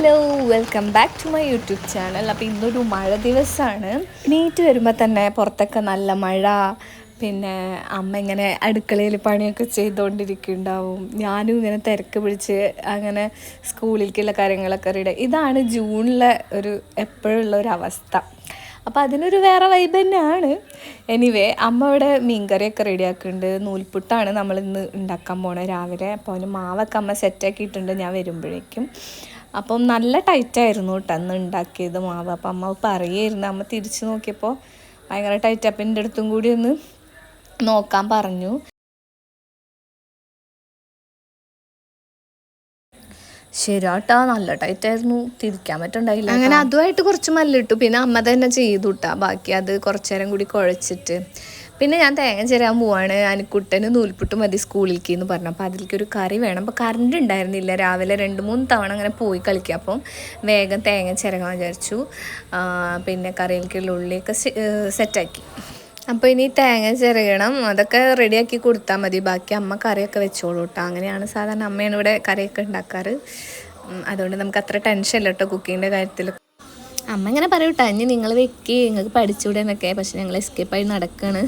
Hello, welcome back to my YouTube channel. അപ്പോൾ ഇന്നൊരു മഴ ദിവസമാണ്. നീറ്റ് വരുമ്പോൾ തന്നെ പുറത്തൊക്കെ നല്ല മഴ. പിന്നെ അമ്മ ഇങ്ങനെ അടുക്കളയിൽ പണിയൊക്കെ ചെയ്തുകൊണ്ടിരിക്കുന്നുണ്ടാവും. ഞാനും ഇങ്ങനെ തിരക്ക് പിടിച്ച് അങ്ങനെ സ്കൂളിലേക്കുള്ള കാര്യങ്ങളൊക്കെ റെഡി. ഇതാണ് ജൂണിലെ ഒരു എപ്പോഴുള്ള ഒരു അവസ്ഥ. അപ്പോൾ അതിനൊരു വേറെ വൈബ് തന്നെയാണ്. എനിവേ, അമ്മ ഇവിടെ മീൻകറിയൊക്കെ റെഡിയാക്കുന്നുണ്ട്. നൂൽപുട്ടാണ് നമ്മളിന്ന് ഉണ്ടാക്കാൻ പോണത് രാവിലെ. അപ്പോൾ അതിന് മാവൊക്കെ അമ്മ സെറ്റാക്കിയിട്ടുണ്ട് ഞാൻ വരുമ്പോഴേക്കും. അപ്പം നല്ല ടൈറ്റായിരുന്നു കേട്ടോ അന്ന് ഉണ്ടാക്കിയത് മാവ്. അപ്പം അമ്മ പറയുമായിരുന്നു, അമ്മ തിരിച്ച് നോക്കിയപ്പോൾ ഭയങ്കര ടൈറ്റ്. അപ്പം എൻ്റെ അടുത്തും കൂടി ഒന്ന് നോക്കാൻ പറഞ്ഞു. ശരിയാട്ടാ, നല്ല ടൈറ്റായിരുന്നു, തിരിക്കാൻ പറ്റുണ്ടായില്ല. അങ്ങനെ അതുമായിട്ട് കുറച്ച് മല്ലിട്ടു. പിന്നെ അമ്മ തന്നെ ചെയ്തു കിട്ടാ ബാക്കി. അത് കുറച്ചു നേരം കൂടി കുഴച്ചിട്ട് പിന്നെ ഞാൻ തേങ്ങ ചിരാൻ പോവാണ്. അനിക്കുട്ടന് നൂൽപുട്ട് മതി സ്കൂളിലേക്ക് എന്ന് പറഞ്ഞു. അപ്പോൾ അതിലേക്കൊരു കറി വേണം. അപ്പോൾ കറണ്ട് ഉണ്ടായിരുന്നില്ല. രാവിലെ 2-3 തവണ അങ്ങനെ പോയി കളിക്കുക. അപ്പം വേഗം തേങ്ങ ചിരകാൻ വിചാരിച്ചു. പിന്നെ കറിയിലേക്കുള്ള ഉള്ളിയൊക്കെ സെറ്റാക്കി. അപ്പോൾ ഇനി തേങ്ങ ചിരകണം. അതൊക്കെ റെഡിയാക്കി കൊടുത്താൽ മതി. ബാക്കി അമ്മ കറിയൊക്കെ വെച്ചോളൂ കേട്ടോ. അങ്ങനെയാണ് സാധാരണ അമ്മയാണ് ഇവിടെ കറിയൊക്കെ ഉണ്ടാക്കാറ്. അതുകൊണ്ട് നമുക്ക് അത്ര ടെൻഷൻ ഇല്ല കേട്ടോ കുക്കിങ്ങിൻ്റെ കാര്യത്തിൽ. അമ്മ ഇങ്ങനെ പറയും കേട്ടോ, ഇനി നിങ്ങൾ വെക്ക്, നിങ്ങൾക്ക് പഠിച്ചുകൂടെ എന്നൊക്കെ. പക്ഷെ ഞങ്ങൾ എസ്കേപ്പായി നടക്കുകയാണ്.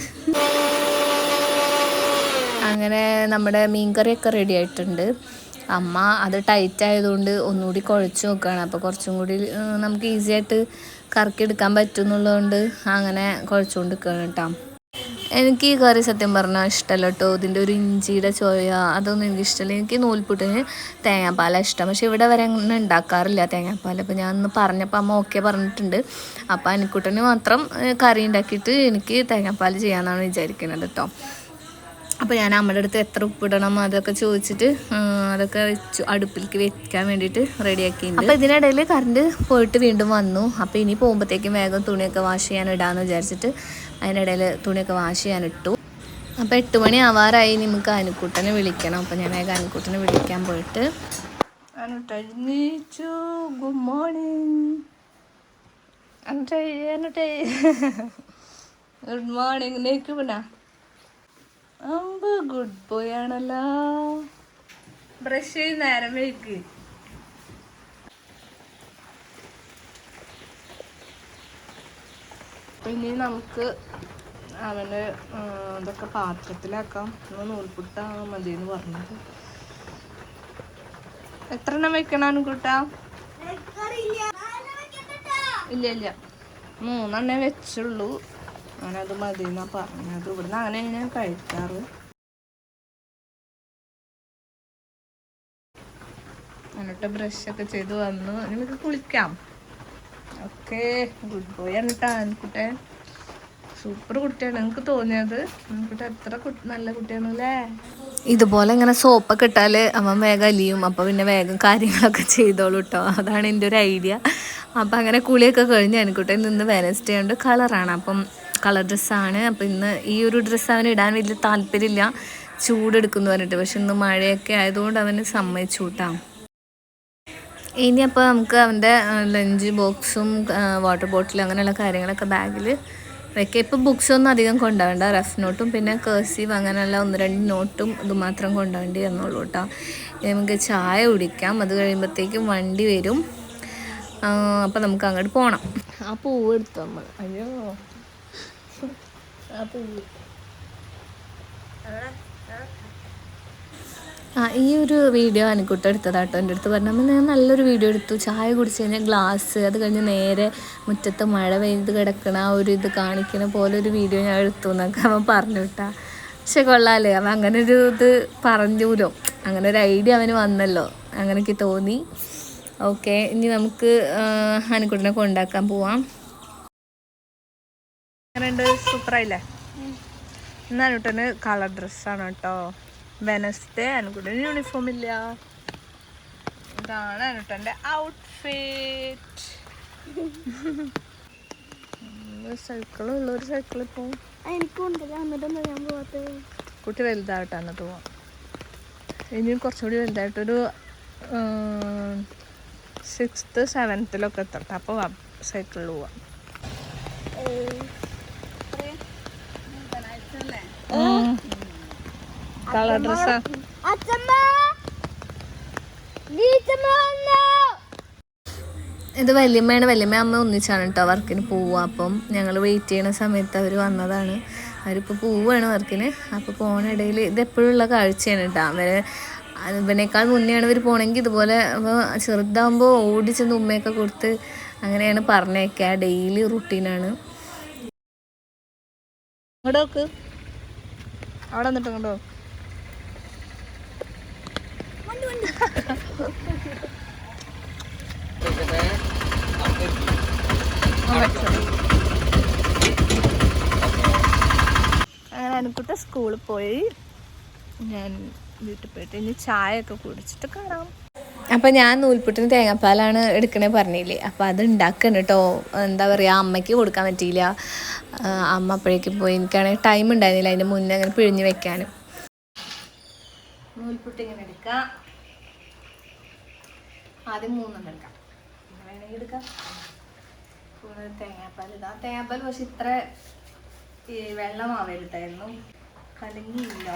അങ്ങനെ നമ്മുടെ മീൻ കറിയൊക്കെ റെഡി ആയിട്ടുണ്ട്. അമ്മ അത് ടൈറ്റ് ആയതുകൊണ്ട് ഒന്നുകൂടി കുഴച്ച് നോക്കുകയാണ്. അപ്പോൾ കുറച്ചും കൂടി നമുക്ക് ഈസി ആയിട്ട് കറക്കിയെടുക്കാൻ പറ്റുന്നുള്ളതുകൊണ്ട് അങ്ങനെ കുഴച്ചുകൊണ്ട് നിൽക്കുകയാണ് കേട്ടോ. എനിക്ക് ഈ കറി സത്യം പറഞ്ഞാൽ ഇഷ്ടമല്ല കേട്ടോ. ഇതിൻ്റെ ഒരു ഇഞ്ചിയുടെ ചോയ അതൊന്നും എനിക്ക് ഇഷ്ടമല്ല. എനിക്ക് നൂൽപുട്ടിന് തേങ്ങാപ്പാലാണ് ഇഷ്ടം. പക്ഷേ ഇവിടെ വരെ അങ്ങനെ ഉണ്ടാക്കാറില്ല തേങ്ങാപ്പാൽ. അപ്പോൾ ഞാൻ ഒന്ന് പറഞ്ഞപ്പോൾ അമ്മ ഓക്കെ പറഞ്ഞിട്ടുണ്ട്. അപ്പോൾ അനിക്കുട്ടന് മാത്രം കറി ഉണ്ടാക്കിയിട്ട് എനിക്ക് തേങ്ങാപ്പാൽ ചെയ്യാമെന്നാണ് വിചാരിക്കുന്നത് കേട്ടോ. അപ്പോൾ ഞാൻ അമ്മയുടെ അടുത്ത് എത്ര ഉപ്പിടണം അതൊക്കെ ചോദിച്ചിട്ട് അതൊക്കെ വെച്ചു അടുപ്പിലേക്ക് വെക്കാൻ വേണ്ടിയിട്ട് റെഡിയാക്കിയിട്ടുണ്ട്. അപ്പോൾ ഇതിനിടയിൽ കറണ്ട് പോയിട്ട് വീണ്ടും വന്നു. അപ്പോൾ ഇനി പോകുമ്പോഴത്തേക്കും വേഗം തുണിയൊക്കെ വാഷ് ചെയ്യാൻ ഇടാമെന്ന് വിചാരിച്ചിട്ട് അതിനിടയിൽ തുണിയൊക്കെ വാഷ് ചെയ്യാനിട്ടു. അപ്പോൾ 8 മണി ആവാറായി. നമുക്ക് അനുക്കുട്ടനെ വിളിക്കണം. അപ്പോൾ ഞാൻ വേഗം അനുക്കുട്ടനെ വിളിക്കാൻ പോയിട്ട് ഗുഡ് മോർണിംഗ് ഗുഡ് മോർണിംഗ് നേക്ക് പിന്നെ അമ്പ് ഗുഡ് ബോയ് ആണല്ലോ. ബ്രഷ് ചെയ്ത് നേരം വൈക്ക്. ഇനി നമുക്ക് അവന് ഇതൊക്കെ പാത്രത്തിലാക്കാം. നൂൽപുട്ടാ മതിയെന്ന് പറഞ്ഞത്. എത്ര എണ്ണം വെക്കണം കൂട്ടാ? ഇല്ല 3 എണ്ണേ വെച്ചുള്ളൂ. അങ്ങനെ അത് മതി എന്നാ പറഞ്ഞത്. ഇവിടുന്ന് അങ്ങനെ ഞാൻ കഴിക്കാറ്. എന്നിട്ട് ബ്രഷൊക്കെ ചെയ്ത് വന്നു. നമുക്ക് കുളിക്കാം. ഓക്കെ, ഗുഡ് ബോയ് ആണ് കേട്ടോ ആൻകുട്ടെ. സൂപ്പർ കുട്ടിയാണ്. എനിക്ക് തോന്നിയത് ആൻകുട്ടെ എത്ര നല്ല കുട്ടിയാണല്ലേ. ഇതുപോലെ ഇങ്ങനെ സോപ്പൊക്കെ ഇട്ടാൽ അവൻ വേഗം അലിയും. അപ്പോൾ പിന്നെ വേഗം കാര്യങ്ങളൊക്കെ ചെയ്തോളൂ കേട്ടോ. അതാണ് എൻ്റെ ഒരു ഐഡിയ. അപ്പം അങ്ങനെ കുളിയൊക്കെ കഴിഞ്ഞ് ആൻകുട്ടെ നിന്ന് വെനസ്ഡേ ഉണ്ട് കളറാണ്. അപ്പം കളർ ഡ്രസ്സാണ്. അപ്പോൾ ഇന്ന് ഈ ഒരു ഡ്രസ്സ് അവന് ഇടാൻ വലിയ താല്പര്യമില്ല, ചൂടെടുക്കുന്നു പറഞ്ഞിട്ട്. പക്ഷെ ഇന്ന് മഴയൊക്കെ ആയതുകൊണ്ട് അവന് സമ്മതിച്ചു കൂട്ടാം. ഇനി അപ്പോൾ നമുക്ക് അവൻ്റെ ലഞ്ച് ബോക്സും വാട്ടർ ബോട്ടിലും അങ്ങനെയുള്ള കാര്യങ്ങളൊക്കെ ബാഗിൽ വെക്കുക. ഇപ്പോൾ ബുക്സൊന്നും അധികം കൊണ്ടുപോകണ്ട. റഫ് നോട്ടും പിന്നെ കേഴ്സീവ് അങ്ങനെയുള്ള 1-2 നോട്ടും ഇതുമാത്രം കൊണ്ടുപോകേണ്ടി വന്നുള്ളൂ കേട്ടോ. നമുക്ക് ചായ കുടിക്കാം. അത് കഴിയുമ്പോഴത്തേക്കും വണ്ടി വരും. അപ്പോൾ നമുക്ക് അങ്ങോട്ട് പോകണം. ആ പൂവ് എടുത്തു നമ്മൾ. അയ്യോ, ആ പൂവ്. ഈ ഒരു വീഡിയോ അനിക്കുട്ട എടുത്തതാട്ടോ. എൻ്റെ അടുത്ത് പറഞ്ഞപ്പോൾ ഞാൻ നല്ലൊരു വീഡിയോ എടുത്തു. ചായ കുടിച്ച് കഴിഞ്ഞാൽ ഗ്ലാസ്, അത് കഴിഞ്ഞ് നേരെ മുറ്റത്ത് മഴ പെയ്ത് കിടക്കണ ആ ഒരു ഇത് കാണിക്കണ പോലെ ഒരു വീഡിയോ ഞാൻ എടുത്തു എന്നൊക്കെ അവൻ പറഞ്ഞു വിട്ടാ. പക്ഷെ കൊള്ളാമല്ലേ, അവൻ അങ്ങനെ ഒരു ഇത് പറഞ്ഞൂലോ. അങ്ങനെ ഒരു ഐഡിയ അവന് വന്നല്ലോ, അങ്ങനെയൊക്കെ തോന്നി. ഓക്കെ, ഇനി നമുക്ക് അനിക്കുട്ടനെ കൊണ്ടാക്കാൻ പോവാം. അങ്ങനെയുണ്ട്, സൂപ്പറായില്ലേ? ഇന്ന് അനിക്കുട്ടന് കളർ ഡ്രസ്സാണ് കേട്ടോ. വെനസ്ഡേ. അനുകുട്ടന് യൂണിഫോം ഇല്ല. ഇതാണ് അനുട്ടൻ്റെ ഔട്ട്ഫിറ്റ്. സൈക്കിളുള്ളൊരു സൈക്കിളിൽ പോവും. കുട്ടി വലുതാവട്ടെ എന്നിട്ട് പോവാം. ഇനിയും കുറച്ചുകൂടി വലുതായിട്ടൊരു 6th 7th എത്തട്ടെ. അപ്പോൾ സൈക്കിളിൽ പോവാം. കളർ ഡ്രസ്സാ. ഇത് വല്യമ്മയാണ്. വല്യമ്മ അമ്മ ഒന്നിച്ചാണ് കേട്ടോ വർക്കിന് പോവുക. അപ്പം ഞങ്ങൾ വെയിറ്റ് ചെയ്യുന്ന സമയത്ത് അവർ വന്നതാണ്. അവരിപ്പോൾ പോവുകയാണ് വർക്കിന്. അപ്പോൾ പോകണിടയിൽ ഇതെപ്പോഴുള്ള കാഴ്ചയാണ് കേട്ടോ. ഇവനേക്കാൾ മുന്നെയാണ് ഇവർ പോകണമെങ്കിൽ ഇതുപോലെ ചെറുതാകുമ്പോൾ ഓടിച്ചെന്ന് ഉമ്മയൊക്കെ കൊടുത്ത് അങ്ങനെയാണ് പറഞ്ഞേക്കുക. ഡെയിലി റുട്ടീനാണ്. ഇങ്ങോട്ട് നോക്ക്, അവിടെ വന്നിട്ട് ഇങ്ങോട്ടോ. അങ്ങനെ അനുക്കുട്ട സ്കൂളിൽ പോയി. ഞാൻ വീട്ടിൽ പോയിട്ട് ഇനി ചായ ഒക്കെ കുടിച്ചിട്ട് കാണാം. അപ്പം ഞാൻ നൂൽപുട്ടിന് തേങ്ങാപ്പാലാണ് എടുക്കണേ പറഞ്ഞില്ലേ. അപ്പം അത് ഉണ്ടാക്കണം കേട്ടോ. എന്താ പറയുക, അമ്മയ്ക്ക് കൊടുക്കാൻ പറ്റിയില്ല. അമ്മ അപ്പോഴേക്കും പോയി. എനിക്കാണെങ്കിൽ ടൈം ഉണ്ടായിരുന്നില്ല അതിൻ്റെ മുന്നേ അങ്ങനെ പിഴിഞ്ഞ് വെക്കാനും. നൂൽപുട്ട് ഇങ്ങനെ എടുക്കാം. ആദ്യം 3 എടുക്കാം, വേണമെങ്കിൽ എടുക്കാം. തേങ്ങാപ്പാൽ ഇതാ. തേങ്ങാപ്പാൽ പക്ഷെ ഇത്ര വെള്ളമാവരുതായിരുന്നു, കലങ്ങിയില്ല.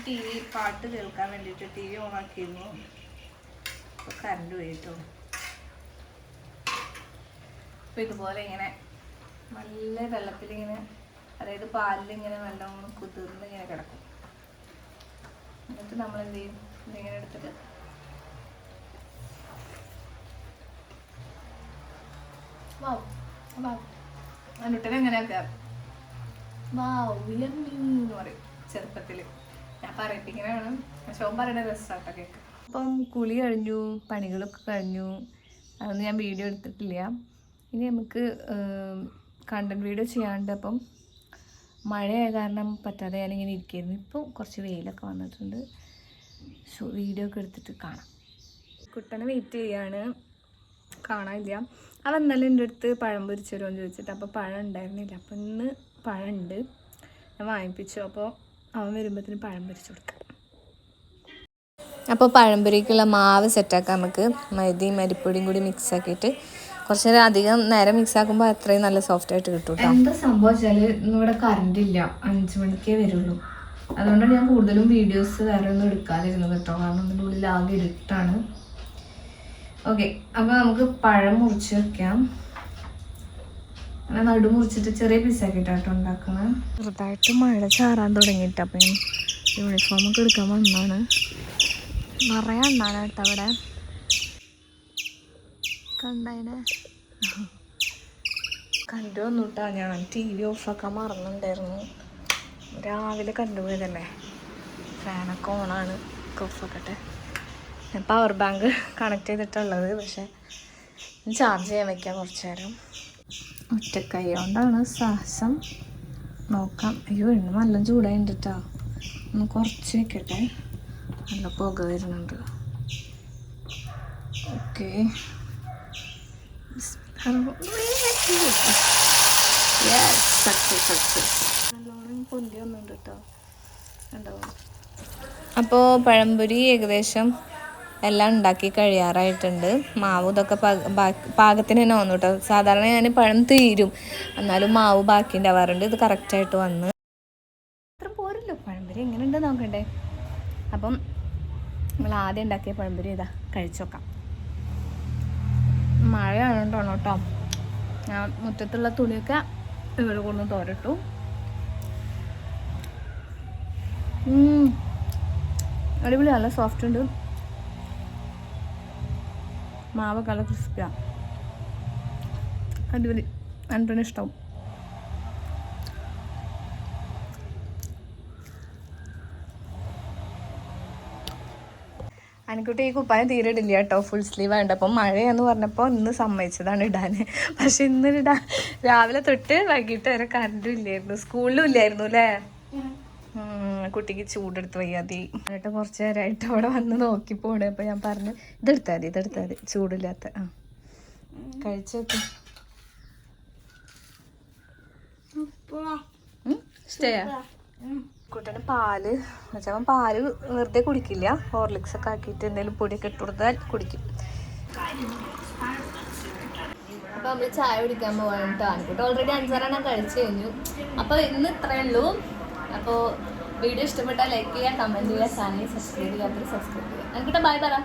ടി വി പാട്ട് കേൾക്കാൻ വേണ്ടിയിട്ട് TV ഓൺ ആക്കിയിരുന്നു. അപ്പോൾ കറണ്ട് പോയിട്ടോ. അപ്പോൾ ഇതുപോലെ ഇങ്ങനെ നല്ല വെള്ളത്തിലിങ്ങനെ, അതായത് പാലിലിങ്ങനെ നല്ലോണം കുതിർന്ന് ഇങ്ങനെ കിടക്കും. എന്നിട്ട് നമ്മൾ എന്ത് ചെയ്യും, ഇതിങ്ങനെ എടുത്തിട്ട് എന്നിട്ട് എങ്ങനെയൊക്കെ എന്ന് പറയും ചെറുപ്പത്തിൽ. ഞാൻ പറയിപ്പിങ്ങനെയാണ്, പക്ഷെ ഓൻ പറയുന്ന രസമാട്ടോ കേക്ക്. അപ്പം കുളി കഴിഞ്ഞു, പണികളൊക്കെ കഴിഞ്ഞു. അതൊന്നും ഞാൻ വീഡിയോ എടുത്തിട്ടില്ല. ഇനി നമുക്ക് കണ്ടന്റ് വീഡിയോ ചെയ്യാണ്ട്. അപ്പം മഴയായ കാരണം പറ്റാതെ ഞാനിങ്ങനെ ഇരിക്കുകയായിരുന്നു. ഇപ്പോൾ കുറച്ച് വെയിലൊക്കെ വന്നിട്ടുണ്ട്. സോ വീഡിയോ ഒക്കെ എടുത്തിട്ട് കാണാം. കുട്ടനെ വെയിറ്റ് ചെയ്യാണ്, കാണാനില്ല. അവൻ ഇന്നലെ എൻ്റെ അടുത്ത് പഴം പൊരിച്ച് തരുമെന്ന് ചോദിച്ചിട്ട്, അപ്പോൾ പഴം ഉണ്ടായിരുന്നില്ല. അപ്പോൾ ഇന്ന് പഴം ഉണ്ട്, ഞാൻ വാങ്ങിപ്പിച്ചു. അപ്പോൾ അവൻ വരുമ്പോഴത്തേന് പഴം പൊരിച്ച് കൊടുക്കാം. അപ്പോൾ പഴംപൊരിക്കുള്ള മാവ് സെറ്റാക്കാം. നമുക്ക് മൈദയും അരിപ്പൊടിയും കൂടി മിക്സ് ആക്കിയിട്ട് കുറച്ച് നേരം അധികം നേരം മിക്സ് ആക്കുമ്പോൾ അത്രയും നല്ല സോഫ്റ്റ് ആയിട്ട് കിട്ടും. എന്താ സംഭവം വെച്ചാൽ ഇന്നിവിടെ കറണ്ട് ഇല്ല, 5 മണിക്കേ വരുള്ളൂ. അതുകൊണ്ടാണ് ഞാൻ കൂടുതലും വീഡിയോസ് വേറെ ഒന്നും എടുക്കാതിരുന്നത് കേട്ടോ. കാരണം ഇതിൻ്റെ ഉള്ളിൽ ആകെ ഇരുട്ടാണ്. ഓക്കെ, അപ്പോൾ നമുക്ക് പഴം മുറിച്ച് വെക്കാം. അങ്ങനെ നടു മുറിച്ചിട്ട് ചെറിയ പീസാക്കിയിട്ടാട്ടോ ഉണ്ടാക്കണം. ചെറുതായിട്ട് മഴ ചാറാൻ തുടങ്ങിയിട്ട് അപ്പം ഞാൻ യൂണിഫോമൊക്കെ എടുക്കാൻ വന്നാണ്. നിറയെ ഉണ്ടാണ് കേട്ടോ അവിടെ. കണ്ടതിനെ കണ്ടു വന്നിട്ടാ. ഞാൻ TV ഓഫാക്കാൻ മറന്നിട്ടുണ്ടായിരുന്നു. രാവിലെ കണ്ടുപോയതല്ലേ. ഫാനൊക്കെ ഓണാണ്, ഓഫാക്കട്ടെ. പവർ ബാങ്ക് കണക്ട് ചെയ്തിട്ടുള്ളത്, പക്ഷെ ചാർജ് ചെയ്യാൻ വയ്ക്കാം കുറച്ച് നേരം. ഒറ്റക്കൈ കൊണ്ടാണ് സാഹസം. നോക്കാം. അയ്യോ, എണ്ണ നല്ല ചൂടായിട്ട് കേട്ടോ. ഒന്ന് കുറച്ച് വെക്കട്ടെ, നല്ല പുക വരുന്നുണ്ട്. ഓക്കെ, നല്ലോണം പൊന്തി വന്നുണ്ട് കേട്ടോ. ഉണ്ടാവും. അപ്പോൾ പഴംപൊരി ഏകദേശം എല്ലാം ഉണ്ടാക്കി കഴിയാറായിട്ടുണ്ട്. മാവ് ഇതൊക്കെ പാകത്തിന് തന്നെ വന്നു കേട്ടോ. സാധാരണ ഞാൻ പഴം തീരും, എന്നാലും മാവ് ബാക്കി ഉണ്ടാവാറുണ്ട്. ഇത് കറക്റ്റായിട്ട് വന്ന് അത്ര പോരല്ലോ. പഴംപൊരി എങ്ങനെയുണ്ട് നോക്കണ്ടേ. അപ്പം നമ്മൾ ആദ്യം ഉണ്ടാക്കിയ പഴംപൊരി ഇതാ കഴിച്ചു നോക്കാം. മഴയാണോണ്ടാണ് കേട്ടോ. ഞാൻ മുറ്റത്തുള്ള തുണിയൊക്കെ ഇവിടെ കൊണ്ട് തോരട്ടു. അടിപൊളി, നല്ല സോഫ്റ്റ് ഉണ്ട്. മാവൊക്കെ നല്ല ക്രിസ്പിയാണ്. അടിപൊളി, എനിക്ക് ഇഷ്ടവും. എനിക്കിട്ട് ഈ കുപ്പായം തീരെ ഇടില്ല കേട്ടോ, ഫുൾ സ്ലീവ് ആയിട്ട്. അപ്പം മഴയെന്ന് പറഞ്ഞപ്പോൾ ഇന്ന് സമ്മതിച്ചതാണ് ഇടാൻ. പക്ഷെ ഇന്ന് രാവിലെ തൊട്ട് വൈകിട്ട് വരെ കറണ്ടും ഇല്ലായിരുന്നു, സ്കൂളിലും ഇല്ലായിരുന്നു അല്ലേ. കുട്ടിക്ക് ചൂടെടുത്ത് വയ്യാതി എന്നിട്ട് കുറച്ച് നേരമായിട്ട് അവിടെ വന്ന് നോക്കി പോണേ. അപ്പം ഞാൻ പറഞ്ഞു ഇതെടുത്താൽ മതി ചൂടില്ലാത്ത. കഴിച്ചു നോക്കി. ഇഷ്ടയാ കുട്ടന് പാല് വെച്ചാൽ പാല് വെറുതെ കുടിക്കില്ല. ഹോർലിക്സ് ഒക്കെ ആക്കിയിട്ട് എന്തെങ്കിലും പൊടിയൊക്കെ ഇട്ട് കൊടുത്താൽ കുടിക്കും. അപ്പം നമ്മൾ ചായ കുടിക്കാൻ പോകാൻ കേട്ടോ. ആൻകുട്ടി ഓൾറെഡി 5-6 കഴിച്ചു കഴിഞ്ഞു. അപ്പോൾ ഇന്ന് ഇത്രയേ ഉള്ളൂ. അപ്പോൾ വീഡിയോ ഇഷ്ടപ്പെട്ടാൽ ലൈക്ക് ചെയ്യുക, കമൻറ്റ് ചെയ്യുക, ചാനൽ സബ്സ്ക്രൈബ് ചെയ്യാത്തവർ സബ്സ്ക്രൈബ് ചെയ്യുക. ആൻകുട്ടി ബൈ പറ.